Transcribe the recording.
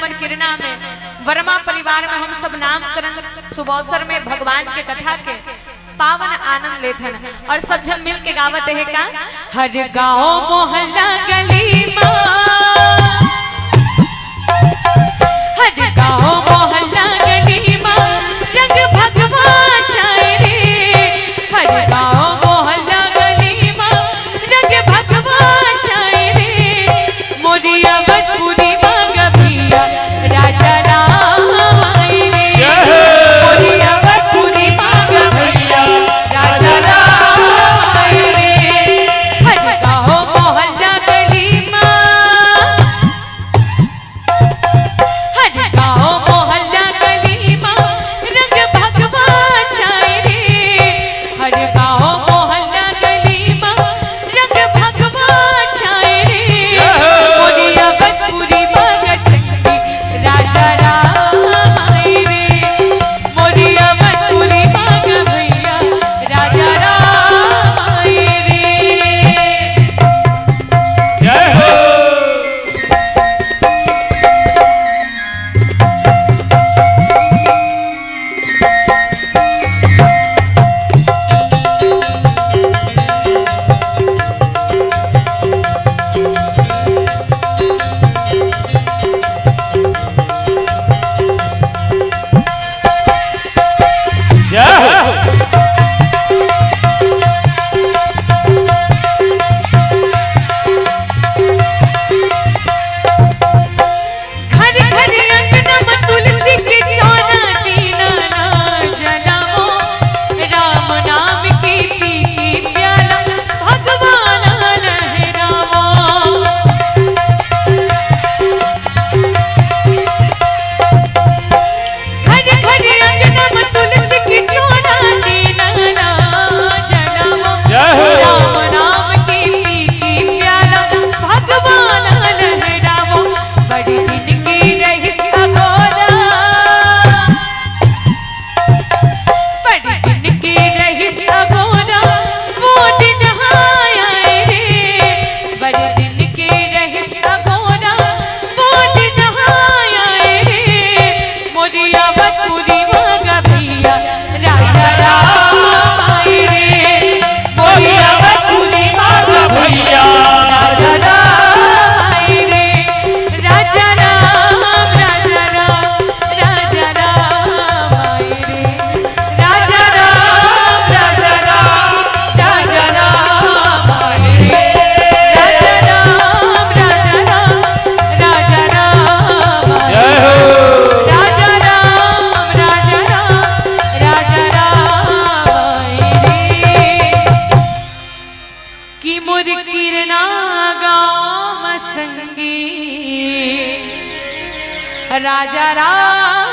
हमर किरणा में वर्मा परिवार में हम सब नामकरण सुबौसर में भगवान के कथा के पावन आनंद लेथन और सब जन मिल के गावत है का हर गांव मोहल्ला गली में हर गांव मोहल्ला गली में रंग भगवा छाए रे हर गांव मोहल्ला गली में रंग भगवा छाए रे मोरिया बटपुरी बागभिया राजा राम आए रे मोरिया बटपुरी बागभिया राजा राम आए रे हर गांव मोहल्ला गली में हर गांव मोहल्ला गली में रंग भगवा छाए रे हर गांव मोहल्ला गली में रंग भगवा छाए रे मोरिया बटपुरी बाग संगी राजा राम आए रे मोरिया बटपुरी बाग भैया राजा राम आए रे। जय हो। जय हो। घर घर अंगना में तुलसी के चौना दीना ना जलाओ राम नाम की पी की प्याला भगवान लहराओ घर घर अंगना में तुलसी के चौना दीना ना जलाओ जय हो। राम नाम की पी की प्याला भगवान लहराओ बड़ी दिन की रही सगोरा बड़ी दिन की रही सगोरा वो दिन आया रे बड़ी दिन की रही सगोरा वो दिन आया रे मोरिया बटपुरी बागभिया राजा राम आए रे मोरिया बटपुरी बागभिया राजा राम आए रे राजा राम राजा राम राजा राम आए रे राजा राम राजा राम राजा राम आए रे राजा राम राजा राम राजा राम आए जय हो। राजा राम राजा राम राजा राम आए रे कि मोर किरणा गाँव संगी राजा राम